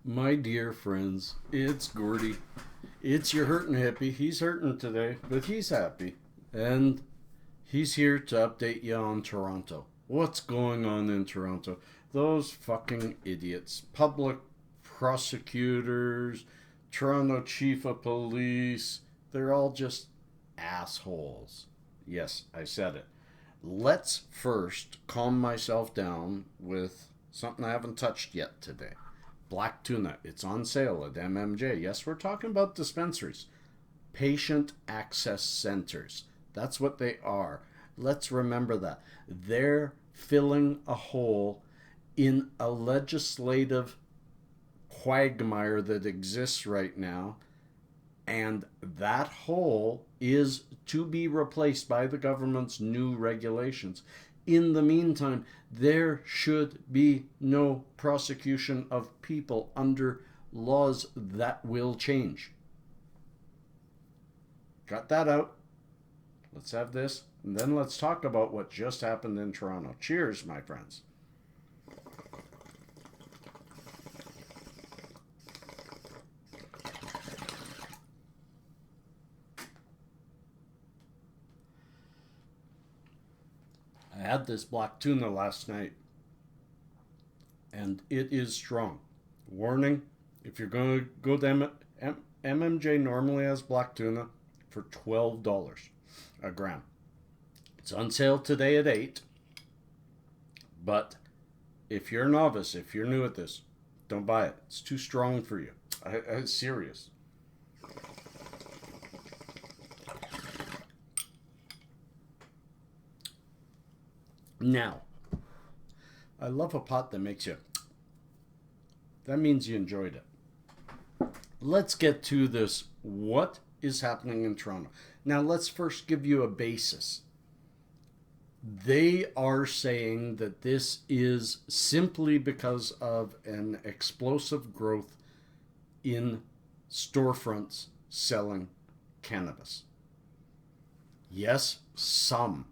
My dear friends, it's Gordy. It's your hurting hippie. He's hurting today, but he's happy. And he's here to update you on Toronto. What's going on in Toronto? Those fucking idiots. Public prosecutors, Toronto chief of police, they're all just assholes. Yes, I said it. Let's first calm myself down with something I haven't touched yet today. Black tuna. It's on sale at MMJ. Yes, we're talking about dispensaries. Patient access centers. That's what they are. Let's remember that. They're filling a hole in a legislative quagmire that exists right now. And that hole is to be replaced by the government's new regulations. In the meantime, there should be no prosecution of people under laws that will change. Got that out. Let's have this, and then let's talk about what just happened in Toronto. Cheers, my friends. I had this black tuna last night, and it is strong. Warning, if you're going to go to MMJ normally has black tuna for $12 a gram. It's on sale today at 8. But if you're a novice, if you're new at this, don't buy it. It's too strong for you. I'm serious. Now, I love a pot that makes you. That means you enjoyed it. Let's get to this. What is happening in Toronto? Now, let's first give you a basis. They are saying that this is simply because of an explosive growth in storefronts selling cannabis. Yes, some,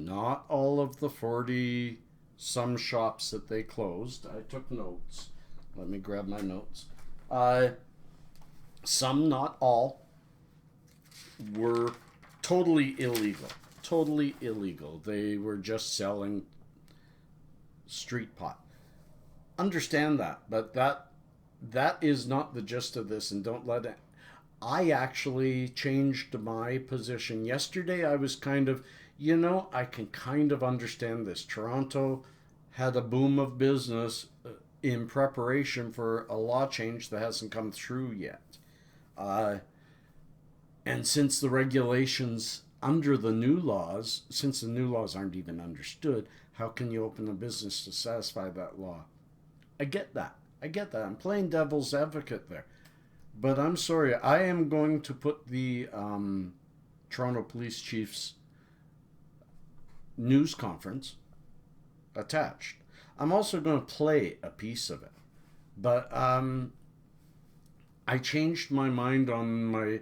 not all of the 40 some shops that they closed. I took notes. Let me grab my notes. Some, not all, were totally illegal. Totally illegal. They were just selling street pot. Understand that, but that is not the gist of this, and don't let it. I actually changed my position. Yesterday I was kind of, I can kind of understand this. Toronto had a boom of business in preparation for a law change that hasn't come through yet. And since the regulations under the new laws, since the new laws aren't even understood, how can you open a business to satisfy that law? I get that. I'm playing devil's advocate there. But I'm sorry, I am going to put the Toronto Police Chief's news conference attached. I'm also going to play a piece of it. But I changed my mind on my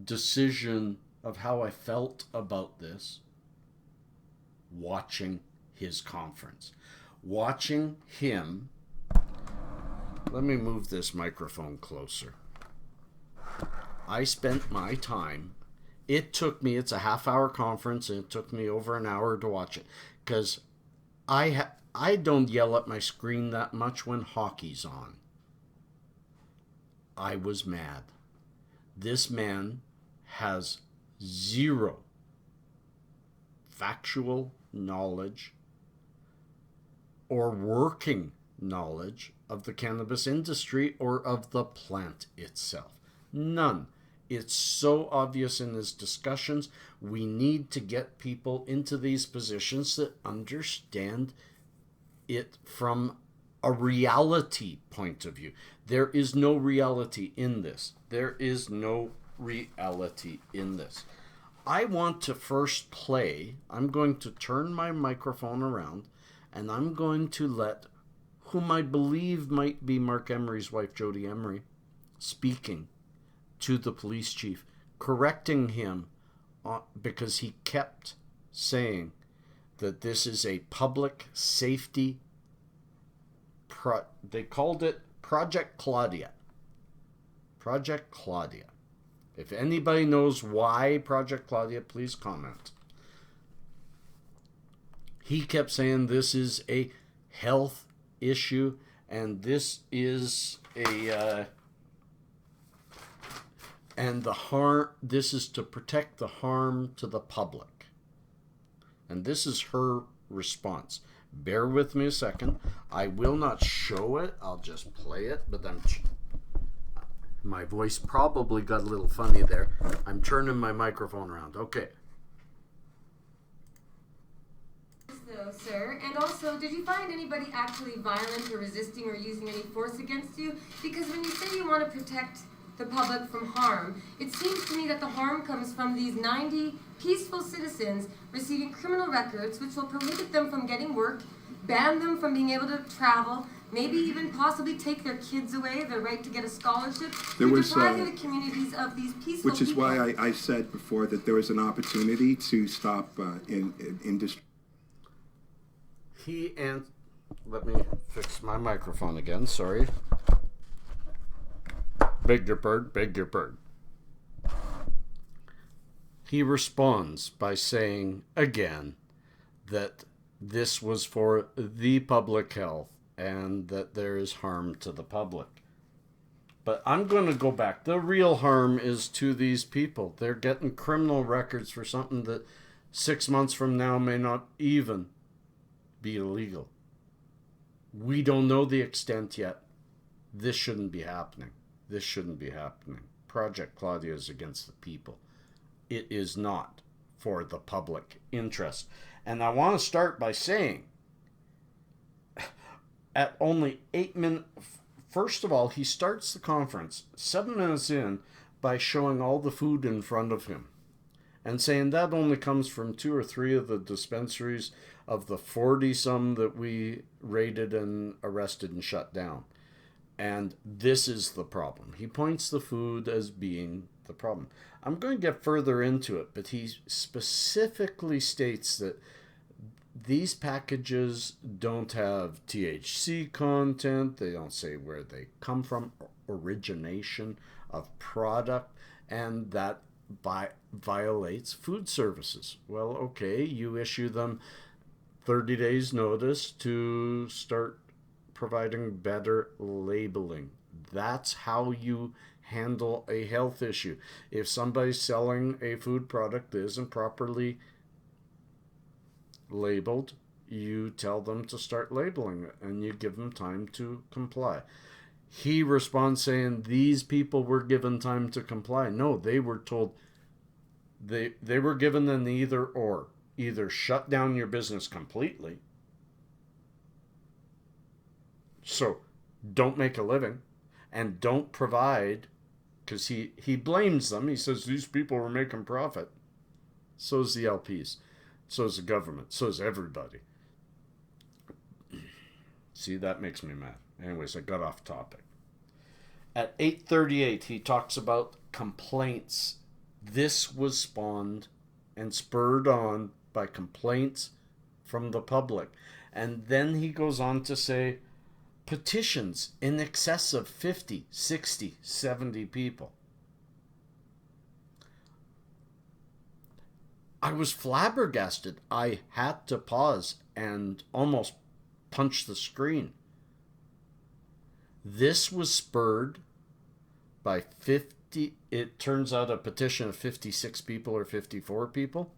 decision of how I felt about this watching his conference. Watching him. Let me move this microphone closer. I spent my time. It's a half-hour conference, and it took me over an hour to watch it. Because I don't yell at my screen that much when hockey's on. I was mad. This man has zero factual knowledge or working knowledge of the cannabis industry or of the plant itself. None. It's so obvious in his discussions. We need to get people into these positions that understand it from a reality point of view. There is no reality in this. I want to first play. I'm going to turn my microphone around, and I'm going to let whom I believe might be Mark Emery's wife, Jody Emery, speaking to the police chief, correcting him because he kept saying that this is a public safety, they called it Project Claudia. Project Claudia. If anybody knows why Project Claudia, please comment. He kept saying this is a health issue and this is this is to protect the harm to the public. And this is her response. Bear with me a second. I will not show it. I'll just play it, but my voice probably got a little funny there. I'm turning my microphone around. Okay. Though, sir, and also, did you find anybody actually violent or resisting or using any force against you? Because when you say you want to protect the public from harm, it seems to me that the harm comes from these 90 peaceful citizens receiving criminal records which will prohibit them from getting work, ban them from being able to travel, maybe even possibly take their kids away, their right to get a scholarship. Depriving the communities of these peaceful which is people. Why I said before that there was an opportunity to stop industry. Let me fix my microphone again, sorry. Beg your pardon. He responds by saying again that this was for the public health and that there is harm to the public. But I'm going to go back. The real harm is to these people. They're getting criminal records for something that 6 months from now may not even be illegal. We don't know the extent yet. This shouldn't be happening. This shouldn't be happening. Project Claudia is against the people. It is not for the public interest. And I want to start by saying, at only 8 minutes, first of all, he starts the conference 7 minutes in by showing all the food in front of him and saying that only comes from 2 or 3 of the dispensaries of the 40-some that we raided and arrested and shut down. And this is the problem. He points the food as being the problem. I'm going to get further into it, but he specifically states that these packages don't have THC content. They don't say where they come from, origination of product, and that violates food services. Well, okay, you issue them 30 days notice to start providing better labeling. That's how you handle a health issue. If somebody's selling a food product that isn't properly labeled, you tell them to start labeling it and you give them time to comply. He responds saying these people were given time to comply. No, they were told they were given an either or. Either shut down your business completely, so don't make a living, and don't provide, because he blames them. He says these people were making profit. So is the LPs. So is the government. So is everybody. See, that makes me mad. Anyways, I got off topic. At 8:38, he talks about complaints. This was spawned and spurred on by complaints from the public. And then he goes on to say petitions in excess of 50, 60, 70 people. I was flabbergasted. I had to pause and almost punch the screen. This was spurred by 50, it turns out a petition of 56 people or 54 people,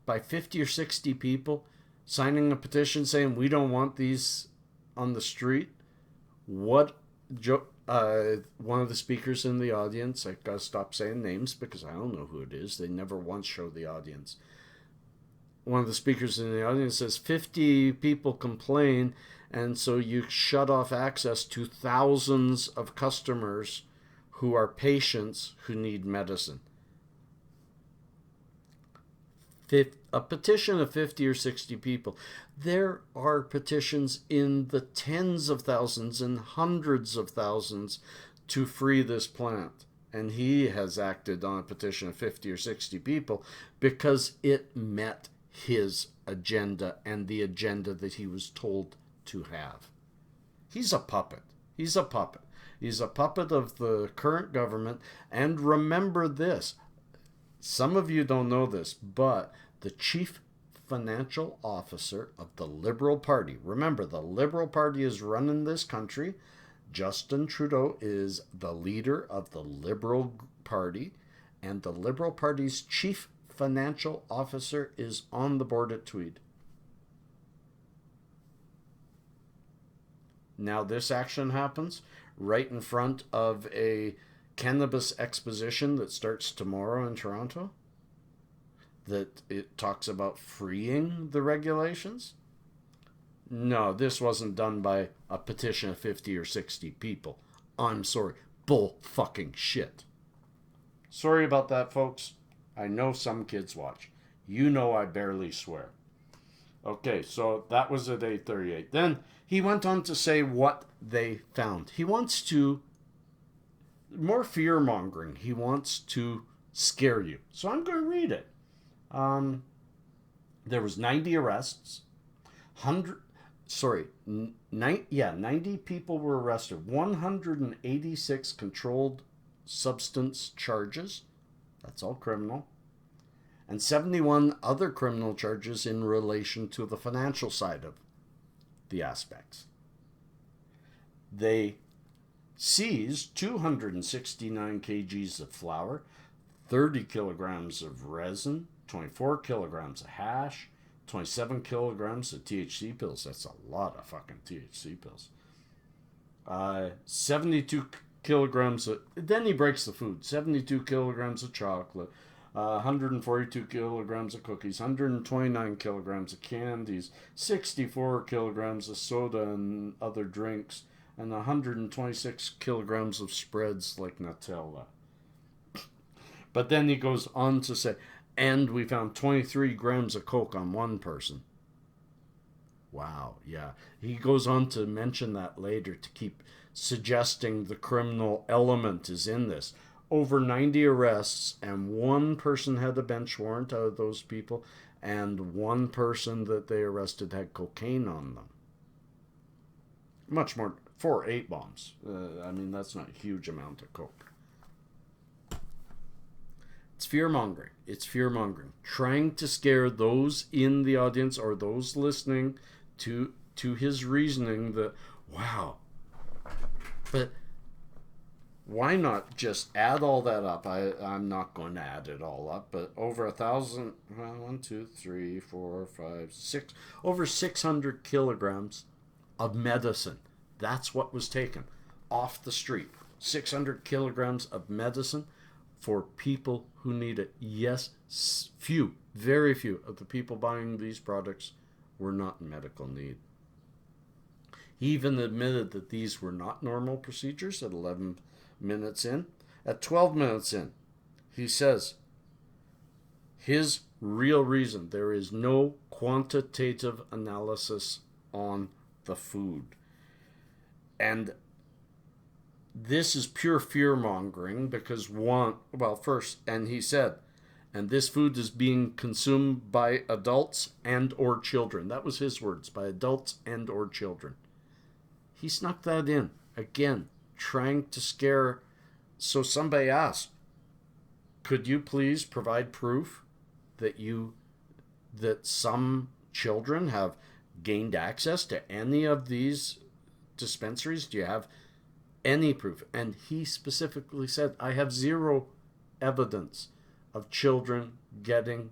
by 50 or 60 people signing a petition saying we don't want these on the street. One of the speakers in the audience, I gotta stop saying names because I don't know who it is. They never once show the audience. One of the speakers in the audience says 50 people complain, and so you shut off access to thousands of customers who are patients who need medicine. A petition of 50 or 60 people. There are petitions in the tens of thousands and hundreds of thousands to free this plant. And he has acted on a petition of 50 or 60 people because it met his agenda and the agenda that he was told to have. He's a puppet. He's a puppet. He's a puppet of the current government. And remember this. Some of you don't know this, but the chief financial officer of the Liberal Party, remember, the Liberal Party is running this country. Justin Trudeau is the leader of the Liberal Party, and the Liberal Party's chief financial officer is on the board at Tweed. Now this action happens right in front of a cannabis exposition that starts tomorrow in Toronto, that it talks about freeing the regulations. No, this wasn't done by a petition of 50 or 60 people. I'm sorry. Bull fucking shit. Sorry about that, folks. I know some kids watch. You know I barely swear. Okay, so that was at 8:38. Then he went on to say what they found. He wants to, more fear-mongering. He wants to scare you. So I'm going to read it. There was 90 arrests. 90 people were arrested. 186 controlled substance charges. That's all criminal. And 71 other criminal charges in relation to the financial side of the aspects. They seized 269 kgs of flour, 30 kilograms of resin, 24 kilograms of hash, 27 kilograms of THC pills. That's a lot of fucking THC pills. 72 kilograms of... Then he breaks the food. 72 kilograms of chocolate, 142 kilograms of cookies, 129 kilograms of candies, 64 kilograms of soda and other drinks, and 126 kilograms of spreads like Nutella. But then he goes on to say, and we found 23 grams of coke on one person. Wow, yeah. He goes on to mention that later to keep suggesting the criminal element is in this. Over 90 arrests, and one person had a bench warrant out of those people, and one person that they arrested had cocaine on them. Much more, 4 8-bombs. I mean, that's not a huge amount of coke. It's fear-mongering. It's fear-mongering. Trying to scare those in the audience or those listening to his reasoning that, wow, but why not just add all that up? I'm not going to add it all up, but over 1,000, well, 1, 2, 3, 4, 5, 6, over 600 kilograms of medicine. That's what was taken off the street. 600 kilograms of medicine for people who need it. Yes, few, very few of the people buying these products were not in medical need. He even admitted that these were not normal procedures at 11 minutes in. At 12 minutes in, he says his real reason, there is no quantitative analysis on the food. And this is pure fear-mongering because and he said, and this food is being consumed by adults and or children. That was his words, by adults and or children. He snuck that in, again, trying to scare. So somebody asked, could you please provide proof that some children have gained access to any of these dispensaries? Do you have any proof? And he specifically said, I have zero evidence of children getting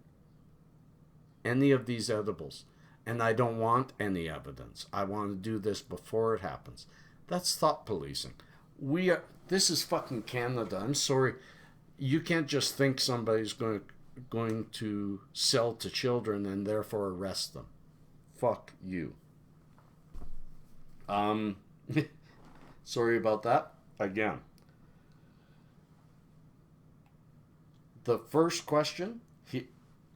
any of these edibles, and I don't want any evidence. I want to do this before it happens. That's thought policing. This is fucking Canada. I'm sorry. You can't just think somebody's going to sell to children and therefore arrest them. Fuck you. Sorry about that. Again. The first question,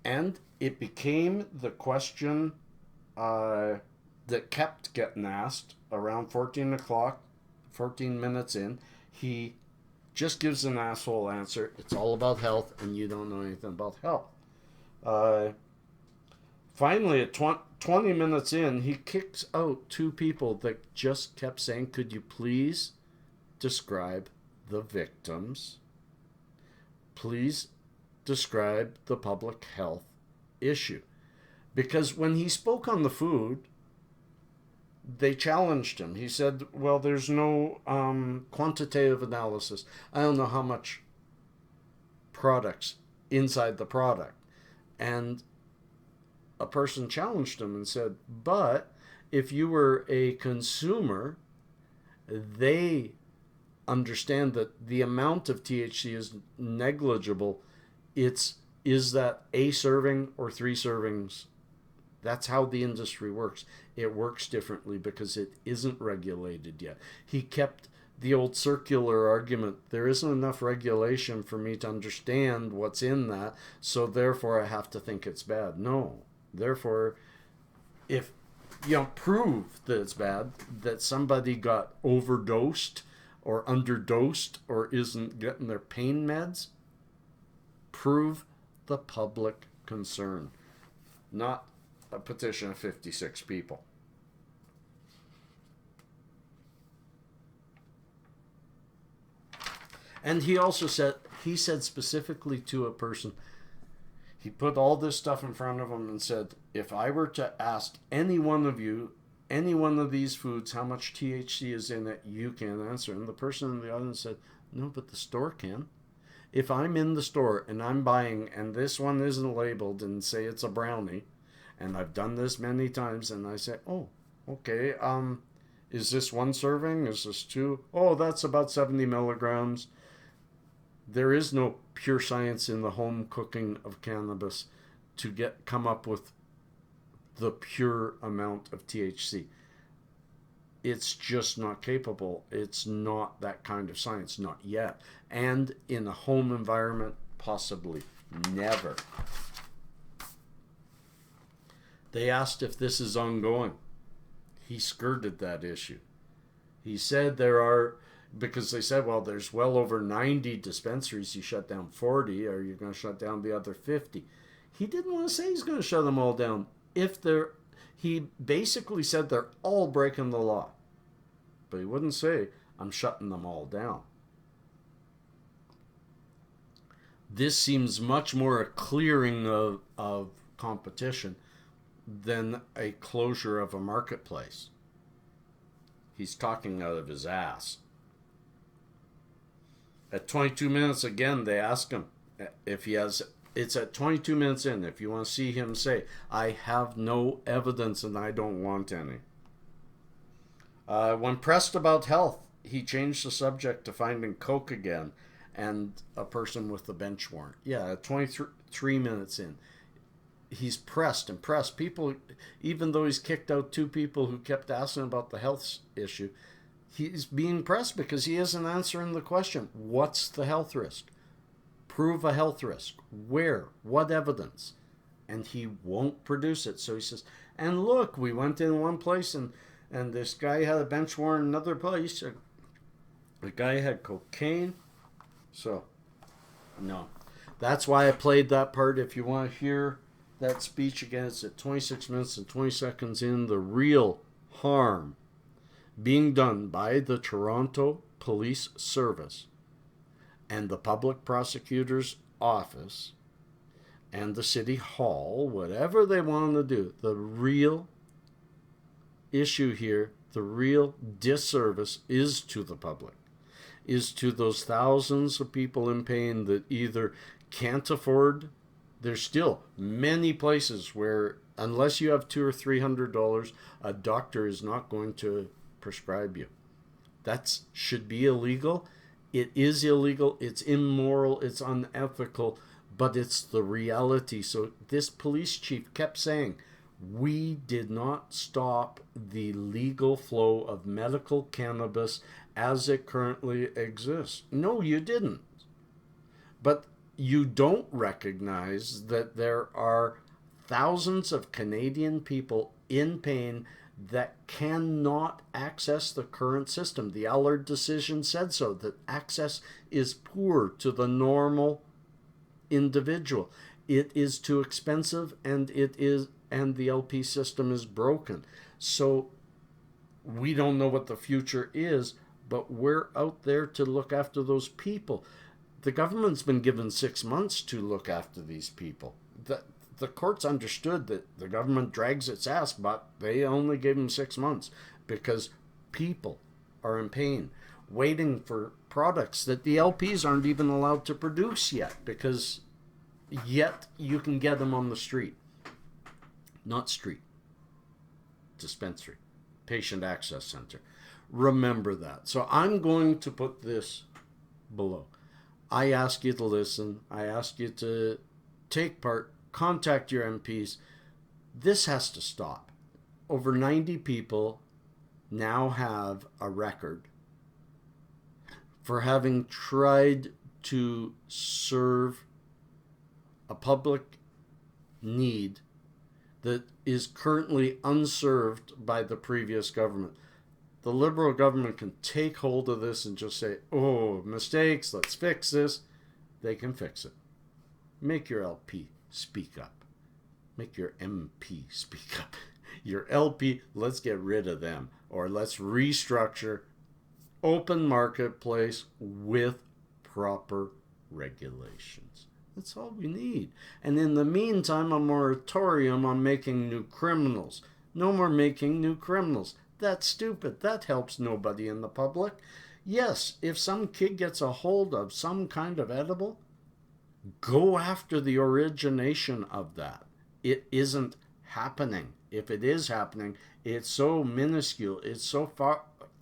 and it became the question that kept getting asked around 14 o'clock, 14 minutes in. He just gives an asshole answer. It's all about health, and you don't know anything about health. Finally, at 20 minutes in, he kicks out two people that just kept saying, could you please describe the victims? Please describe the public health issue. Because when he spoke on the food, they challenged him. He said, well, there's no quantitative analysis. I don't know how much products inside the product. And a person challenged him and said, but if you were a consumer, they understand that the amount of THC is negligible. Is that a serving or 3 servings? That's how the industry works. It works differently because it isn't regulated yet. He kept the old circular argument. There isn't enough regulation for me to understand what's in that, so therefore I have to think it's bad. No. Therefore, if you don't prove that it's bad, that somebody got overdosed or underdosed or isn't getting their pain meds, prove the public concern, not a petition of 56 people. And he also said specifically to a person, he put all this stuff in front of him and said, if I were to ask any one of you, any one of these foods, how much THC is in it, you can't answer. And the person in the audience said, no, but the store can. If I'm in the store and I'm buying, and this one isn't labeled, and say it's a brownie, and I've done this many times, and I say, oh, okay, is this 1 serving? Is this 2? Oh, that's about 70 milligrams. There is no pure science in the home cooking of cannabis to come up with the pure amount of THC. It's just not capable. It's not that kind of science, not yet. And in a home environment, possibly never. They asked if this is ongoing. He skirted that issue. He said there are, because they said, well, there's well over 90 dispensaries. You shut down 40, or you're going to shut down the other 50. He didn't want to say he's going to shut them all down. He basically said they're all breaking the law. But he wouldn't say, I'm shutting them all down. This seems much more a clearing of competition than a closure of a marketplace. He's talking out of his ass. At 22 minutes, again, they ask him if he has... It's at 22 minutes in. If you want to see him say, I have no evidence and I don't want any. When pressed about health, he changed the subject to finding coke again and a person with a bench warrant. Yeah, at 23 minutes in. He's pressed. People, even though he's kicked out 2 people who kept asking about the health issue, he's being pressed because he isn't answering the question. What's the health risk? Prove a health risk. Where? What evidence? And he won't produce it. So he says, and look, we went in one place and this guy had a bench warrant in another place. The guy had cocaine. So, no. That's why I played that part. If you want to hear that speech again, it's at 26 minutes and 20 seconds in. The real harm being done by the Toronto Police Service and the Public Prosecutor's Office and the City Hall, whatever they want to do, the real issue here, the real disservice is to the public, is to those thousands of people in pain that either can't afford. There's still many places where, unless you have $200 or $300, a doctor is not going to prescribe you. That should be illegal. It is illegal, it's immoral, it's unethical, but it's the reality. So this police chief kept saying, we did not stop the legal flow of medical cannabis as it currently exists. No, you didn't. But you don't recognize that there are thousands of Canadian people in pain that cannot access the current system. The Allard decision said so, that access is poor to the normal individual. It is too expensive and it is and the LP system is broken. So we don't know what the future is, but we're out there to look after those people. The government's been given 6 months to look after these people. The courts understood that the government drags its ass, but they only gave them 6 months because people are in pain, waiting for products that the LPs aren't even allowed to produce yet, because yet you can get them on the street. Not street. Dispensary. Patient access center. Remember that. So I'm going to put this below. I ask you to listen. I ask you to take part. Contact your MPs. This has to stop. Over 90 people now have a record for having tried to serve a public need that is currently unserved by the previous government. The Liberal government can take hold of this and just say, oh, mistakes, let's fix this. They can fix it. Make your LP speak up. Make your MP speak up. Your LP, let's get rid of them. Or let's restructure open marketplace with proper regulations. That's all we need. And in the meantime, a moratorium on making new criminals. No more making new criminals. That's stupid. That helps nobody in the public. Yes, if some kid gets a hold of some kind of edible, go after the origination of that. It isn't happening. If it is happening, it's so minuscule, it's so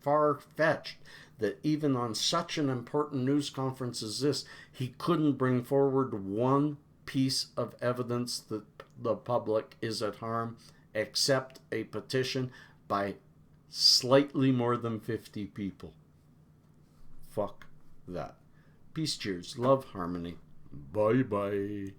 far-fetched that even on such an important news conference as this, he couldn't bring forward one piece of evidence that the public is at harm, except a petition by slightly more than 50 people. Fuck that. Peace, cheers, love, harmony. Bye-bye.